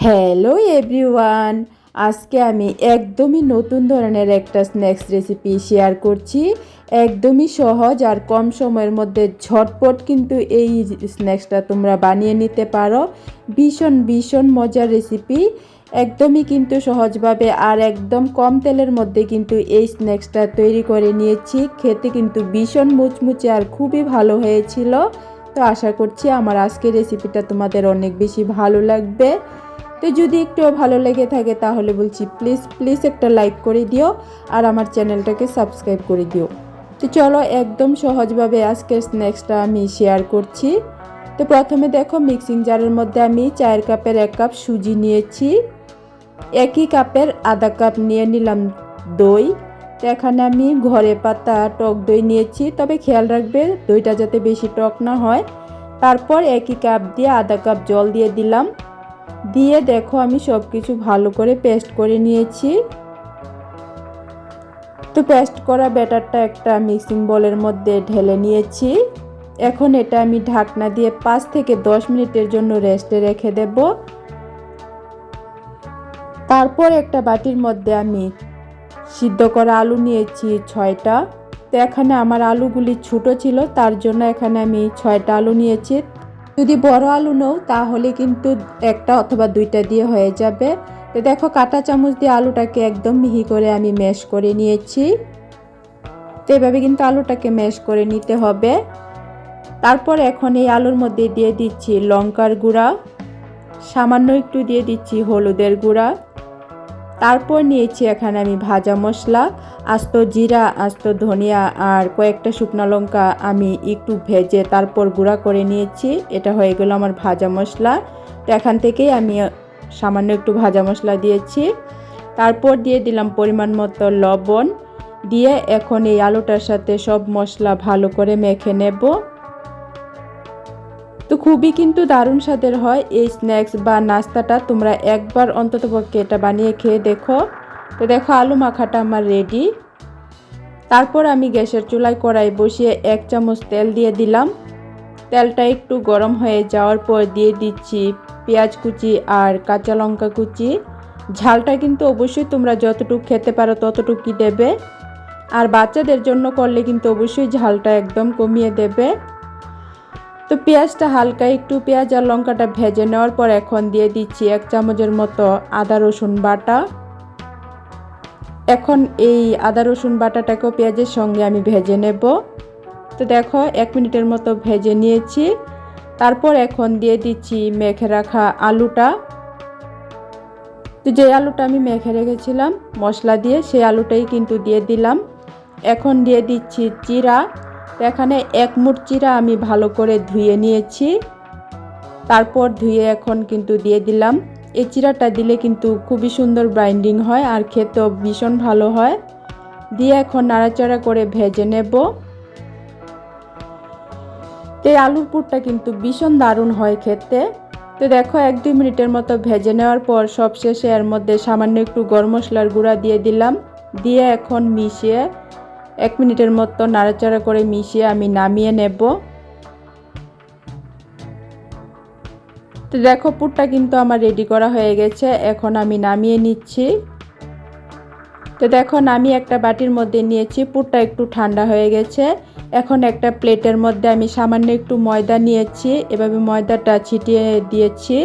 Hello everyone, আজকে আমি একদমই নতুন ধরনের একটা স্ন্যাক্স রেসিপি শেয়ার করছি। একদমই সহজ আর কম সময়ের মধ্যে ঝটপট কিন্তু এই স্ন্যাক্সটা তোমরা বানিয়ে নিতে পারো। ভীষণ ভীষণ মজার রেসিপি, একদমই কিন্তু সহজভাবে আর একদম কম তেলের মধ্যে কিন্তু এই স্ন্যাক্সটা তৈরি করে নিয়েছি। খেতে কিন্তু ভীষণ মুচমুচে আর খুবই ভালো হয়েছিল। তো আশা করছি আমার আজকের রেসিপিটা তোমাদের অনেক বেশি ভালো লাগবে। তো যদি একটু ভালো লেগে থাকে তাহলে বলছি প্লিজ প্লিজ একটা লাইক করে দিও আর আমার চ্যানেলটাকে সাবস্ক্রাইব করে দিও। তো চলো একদম সহজভাবে আজকের স্ন্যাক্সটা আমি শেয়ার করছি। তো প্রথমে দেখো, মিক্সিং জারের মধ্যে আমি 4 কাপের 1 কাপ সুজি নিয়েছি। একই কাপের আধা কাপ নিয়ে নিলাম দই। তো এখানে আমি ঘরে পাতা টক দই নিয়েছি, তবে খেয়াল রাখবে দইটা যাতে বেশি টক না হয়। তারপর একই কাপ দিয়ে আধা কাপ জল দিয়ে দিলাম। দিয়ে দেখো আমি সব কিছু ভালো করে পেস্ট করে নিয়েছি। তো পেস্ট করা ব্যাটারটা একটা মিক্সিং বোলের মধ্যে ঢেলে নিয়েছি। এখন এটা আমি ঢাকনা দিয়ে 5 থেকে 10 মিনিটের জন্য রেস্টে রেখে দেব। তারপর একটা বাটির মধ্যে আমি সিদ্ধ করা আলু নিয়েছি 6টা। তো এখানে আমার আলুগুলি ছোট ছিল, তার জন্য এখানে আমি 6টা আলু নিয়েছি। যদি বড় আলু নাও তাহলে কিন্তু একটা অথবা 2টা দিয়ে হয়ে যাবে। তো দেখো কাঁটা চামচ দিয়ে আলুটাকে একদম মিহি করে আমি ম্যাশ করে নিয়েছি। তো এভাবে কিন্তু আলুটাকে ম্যাশ করে নিতে হবে। তারপর এখন এই আলুর মধ্যে দিয়ে দিচ্ছি লঙ্কার গুঁড়া, সামান্য একটু দিয়ে দিচ্ছি হলুদের গুঁড়া। তারপর নিয়েছি এখানে আমি ভাজা মশলা, আস্ত জিরা, আস্ত ধনিয়া আর কয়েকটা শুকনো লঙ্কা আমি একটু ভেজে তারপর গুঁড়া করে নিয়েছি। এটা হয়ে গেল আমার ভাজা মশলা। তো এখান থেকেই আমি সামান্য একটু ভাজা মশলা দিয়েছি। তারপর দিয়ে দিলাম পরিমাণ মতো লবণ। দিয়ে এখন এই আলুটার সাথে সব মশলা ভালো করে মেখে নেব। তো খুবই কিন্তু দারুণ স্বাদের হয় এই স্ন্যাক্স বা নাস্তাটা, তোমরা একবার অন্ততপক্ষে এটা বানিয়ে খেয়ে দেখো। তো দেখো আলু মাখাটা আমার রেডি। তারপর আমি গ্যাসের চুলায় কড়াই বসিয়ে 1 চামচ তেল দিয়ে দিলাম। তেলটা একটু গরম হয়ে যাওয়ার পর দিয়ে দিচ্ছি পেঁয়াজ কুচি আর কাঁচা লঙ্কা কুচি। ঝালটা কিন্তু অবশ্যই তোমরা যতটুকু খেতে পারো ততটুকুই দেবে, আর বাচ্চাদের জন্য করলে কিন্তু অবশ্যই ঝালটা একদম কমিয়ে দেবে। তো পেঁয়াজটা হালকা একটু পেঁয়াজ আর লঙ্কাটা ভেজে নেওয়ার পর এখন দিয়ে দিচ্ছি 1 চামচের মতো আদা রসুন বাটা। এখন এই আদা রসুন বাটাটাকেও পেঁয়াজের সঙ্গে আমি ভেজে নেব। তো দেখো 1 মিনিটের মতো ভেজে নিয়েছি। তারপর এখন দিয়ে দিচ্ছি মেখে রাখা আলুটা। তো যে আলুটা আমি মেখে রেখেছিলাম মশলা দিয়ে, সেই আলুটাই কিন্তু দিয়ে দিলাম। এখন দিয়ে দিচ্ছি চিরা। তো এখানে 1 মুঠ চিরা আমি ভালো করে ধুয়ে নিয়েছি। তারপর ধুয়ে এখন কিন্তু দিয়ে দিলাম। এই চিরাটা দিলে কিন্তু খুবই সুন্দর বাইন্ডিং হয় আর খেতেও ভীষণ ভালো হয়। দিয়ে এখন নাড়াচাড়া করে ভেজে নেব। এই আলুর পুরটা কিন্তু ভীষণ দারুণ হয় খেতে। তো দেখো 1-2 মিনিটের মতো ভেজে নেওয়ার পর সবশেষে এর মধ্যে সামান্য একটু গরম মশলার গুঁড়া দিয়ে দিলাম। দিয়ে এখন মিশিয়ে 1 মিনিটের মতো নাড়াচাড়া করে মিশিয়ে আমি নামিয়ে নেব। তো দেখো পুরটা কিন্তু আমার রেডি করা হয়ে গেছে, এখন আমি নামিয়ে নিচ্ছি। তো দেখো আমি একটা বাটির মধ্যে নিয়েছি, পুরটা একটু ঠান্ডা হয়ে গেছে। এখন একটা প্লেটের মধ্যে আমি সামান্য একটু ময়দা নিয়েছি, এভাবে ময়দাটা ছিটিয়ে দিয়েছি।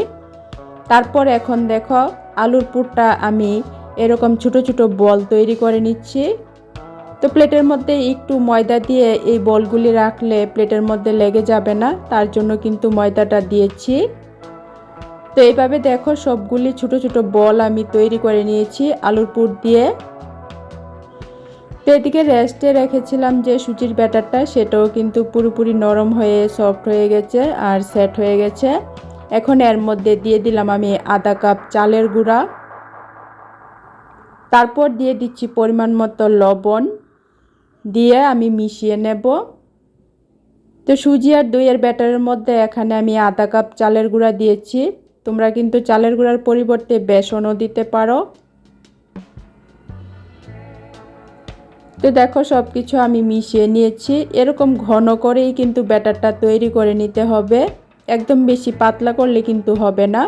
তারপর এখন দেখো আলুর পুরটা আমি এরকম ছোট ছোট বল তৈরি করে নিচ্ছি। তো প্লেটের মধ্যে একটু ময়দা দিয়ে এই বলগুলি রাখলে প্লেটের মধ্যে লেগে যাবে না, তার জন্য কিন্তু ময়দাটা দিয়েছি। তো এইভাবে দেখো সবগুলি ছোট ছোট বল আমি তৈরি করে নিয়েছি আলুর পুর দিয়ে। তো এদিকে রেস্টে রেখেছিলাম যে সুজির ব্যাটারটা, সেটাও কিন্তু পুরোপুরি নরম হয়ে সফট হয়ে গেছে আর সেট হয়ে গেছে। এখন এর মধ্যে দিয়ে দিলাম আমি আধা কাপ চালের গুঁড়া। তারপর দিয়ে দিচ্ছি পরিমাণ মতো লবণ। দিয়ে আমি মিশিয়ে নেব। তো সুজি আর দইয়ের ব্যাটারের মধ্যে এখানে আমি আধা কাপ চালের গুঁড়া দিয়েছি। তোমরা কিন্তু চালের গুঁড়ার পরিবর্তে বেসনও দিতে পারো। তো দেখো সব কিছু আমি মিশিয়ে নিয়েছি। এরকম ঘন করেই কিন্তু ব্যাটারটা তৈরি করে নিতে হবে, একদম বেশি পাতলা করলে কিন্তু হবে না।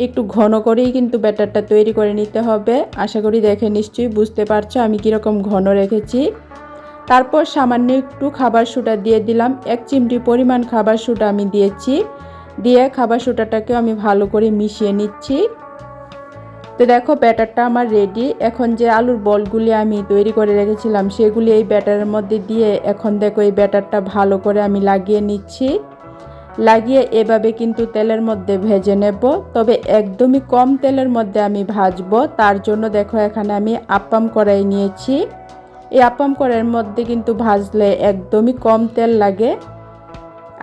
একটু ঘন করেই কিন্তু ব্যাটারটা তৈরি করে নিতে হবে। আশা করি দেখে নিশ্চয়ই বুঝতে পারছো আমি কীরকম ঘন রেখেছি। তারপর সামান্য একটু খাবার সোডা দিয়ে দিলাম, 1 চিমটি পরিমাণ খাবার সোডা আমি দিয়েছি। দিয়ে খাবার সোডাটাকেও আমি ভালো করে মিশিয়ে নিচ্ছি। তো দেখো ব্যাটারটা আমার রেডি। এখন যে আলুর বলগুলি আমি তৈরি করে রেখেছিলাম সেগুলি এই ব্যাটারের মধ্যে দিয়ে এখন দেখো এই ব্যাটারটা ভালো করে আমি লাগিয়ে নিচ্ছি। লাগিয়ে এভাবে কিন্তু তেলের মধ্যে ভেজে নেব, তবে একদমই কম তেলের মধ্যে আমি ভাজবো। তার জন্য দেখো এখানে আমি আপ্পাম কড়াই নিয়েছি। এই আপ্পাম কড়াইয়ের মধ্যে কিন্তু ভাজলে একদমই কম তেল লাগে।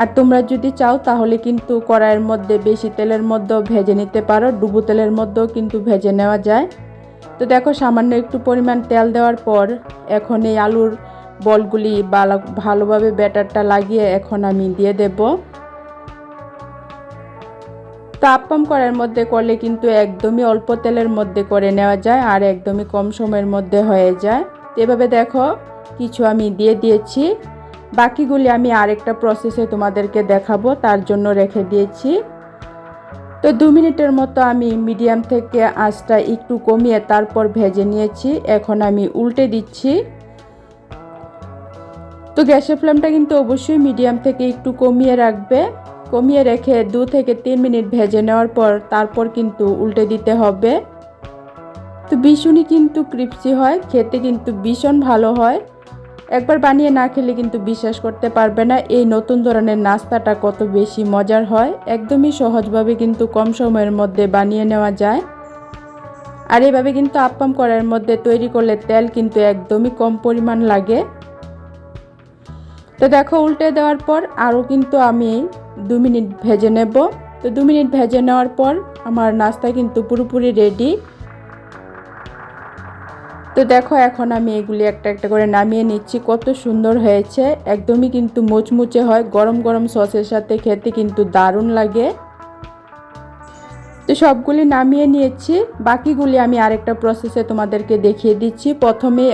আর তোমরা যদি চাও তাহলে কিন্তু কড়াইয়ের মধ্যে বেশি তেলের মধ্যেও ভেজে নিতে পারো, ডুবো তেলের মধ্যেও কিন্তু ভেজে নেওয়া যায়। তো দেখো সামান্য একটু পরিমাণ তেল দেওয়ার পর এখন এই আলুর বলগুলি ভালোভাবে ব্যাটারটা লাগিয়ে এখন আমি দিয়ে দেব। তো আপ্পাম কড়াইয়ের মধ্যে করলে কিন্তু একদমই অল্প তেলের মধ্যে করে নেওয়া যায় আর একদমই কম সময়ের মধ্যে হয়ে যায়। তো এভাবে দেখো কিছু আমি দিয়ে দিয়েছি, বাকিগুলি আমি আরেকটা প্রসেসে তোমাদেরকে দেখাবো, তার জন্য রেখে দিয়েছি। তো 2 মিনিটের মতো আমি মিডিয়াম থেকে আঁচটা একটু কমিয়ে তারপর ভেজে নিয়েছি। এখন আমি উল্টে দিচ্ছি। তো গ্যাসের ফ্লেমটা কিন্তু অবশ্যই মিডিয়াম থেকে একটু কমিয়ে রাখবে। কমিয়ে রেখে 2 থেকে 3 মিনিট ভেজে নেওয়ার পর তারপর কিন্তু উল্টে দিতে হবে। তো ভীষণই কিন্তু ক্রিস্পি হয়, খেতে কিন্তু ভীষণ ভালো হয়। একবার বানিয়ে না খেলে কিন্তু বিশ্বাস করতে পারবে না এই নতুন ধরনের নাস্তাটা কত বেশি মজার হয়। একদমই সহজভাবে কিন্তু কম সময়ের মধ্যে বানিয়ে নেওয়া যায়। আর এভাবে কিন্তু আপ্পাম কড়াইয়ের মধ্যে তৈরি করলে তেল কিন্তু একদমই কম পরিমাণ লাগে। তো দেখো উল্টে দেওয়ার পর আরও কিন্তু আমি 2 মিনিট ভেজে নেব। তো 2 মিনিট ভেজে নেওয়ার পর আমার নাস্তা কিন্তু পুরোপুরি রেডি। তো দেখো এখন আমি এগুলি একটা একটা করে নামিয়ে নিচ্ছি। কত সুন্দর হয়েছে, একদমই কিন্তু মুচমুচে হয়, গরম গরম সসের সাথে খেতে কিন্তু দারুণ লাগে। তো সবগুলি নামিয়ে নিয়েছি, বাকিগুলি আমি আরেকটা প্রসেসে তোমাদেরকে দেখিয়ে দিচ্ছি। প্রথমে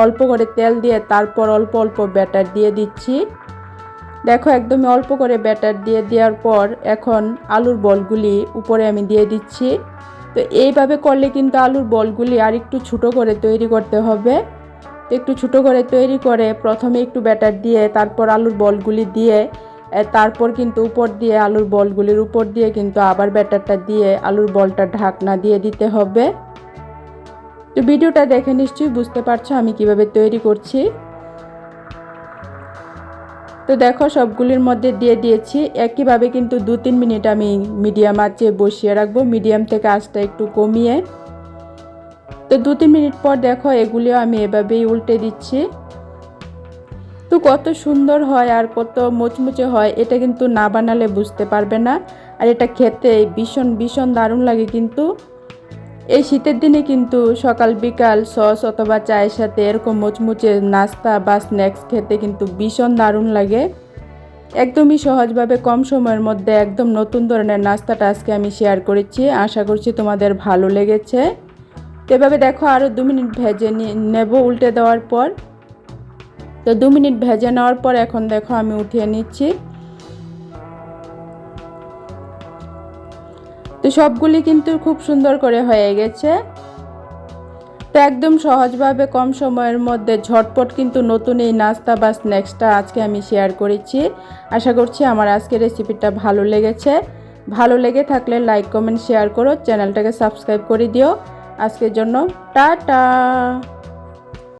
অল্প করে তেল দিয়ে তারপর অল্প অল্প ব্যাটার দিয়ে দিচ্ছি। দেখো একদমই অল্প করে ব্যাটার দিয়ে দেওয়ার পর এখন আলুর বলগুলি উপরে আমি দিয়ে দিচ্ছি। তো এইভাবে করলে কিন্তু আলুর বলগুলি আর একটু ছোটো করে তৈরি করতে হবে। তো একটু ছোটো করে তৈরি করে প্রথমে একটু ব্যাটার দিয়ে তারপর আলুর বলগুলি দিয়ে তারপর কিন্তু উপর দিয়ে আলুর বলগুলির উপর দিয়ে কিন্তু আবার ব্যাটারটা দিয়ে আলুর বলটা ঢাকনা দিয়ে দিতে হবে। তো ভিডিওটা দেখে নিশ্চয়ই বুঝতে পারছো আমি কিভাবে তৈরি করছি। তো দেখো সবগুলির মধ্যে দিয়ে দিয়েছি। একইভাবে কিন্তু 2-3 মিনিট আমি মিডিয়াম আঁচে বসিয়ে রাখবো, মিডিয়াম থেকে আঁচটা একটু কমিয়ে। তো 2-3 মিনিট পর দেখো এগুলিও আমি এভাবেই উল্টে দিচ্ছি। তো কত সুন্দর হয় আর কত মুচমুচে হয়, এটা কিন্তু না বানালে বুঝতে পারবে না। আর এটা খেতে ভীষণ ভীষণ দারুণ লাগে। কিন্তু এই শীতের দিনে কিন্তু সকাল বিকাল সস অথবা চায়ের সাথে এরকম মুচমুচে নাস্তা বা স্ন্যাক্স খেতে কিন্তু ভীষণ দারুণ লাগে। একদমই সহজভাবে কম সময়ের মধ্যে একদম নতুন ধরনের নাস্তাটা আজকে আমি শেয়ার করেছি। আশা করছি তোমাদের ভালো লেগেছে। তো এভাবে দেখো আরও 2 মিনিট ভেজে নেব উল্টে দেওয়ার পর। তো 2 মিনিট ভেজে নেওয়ার পর এখন দেখো আমি উঠিয়ে নিচ্ছি। তো সবগুলি কিন্তু খুব সুন্দর করে হয়ে গেছে। তো একদম সহজভাবে কম সময়ের মধ্যে ঝটপট কিন্তু নতুন এই নাস্তা বা স্ন্যাক্সটা আজকে আমি শেয়ার করেছি। আশা করছি আমার আজকের রেসিপিটা ভালো লেগেছে। ভালো লেগে থাকলে লাইক কমেন্ট শেয়ার করো, চ্যানেলটাকে সাবস্ক্রাইব করে দিও। আজকের জন্য টাটা।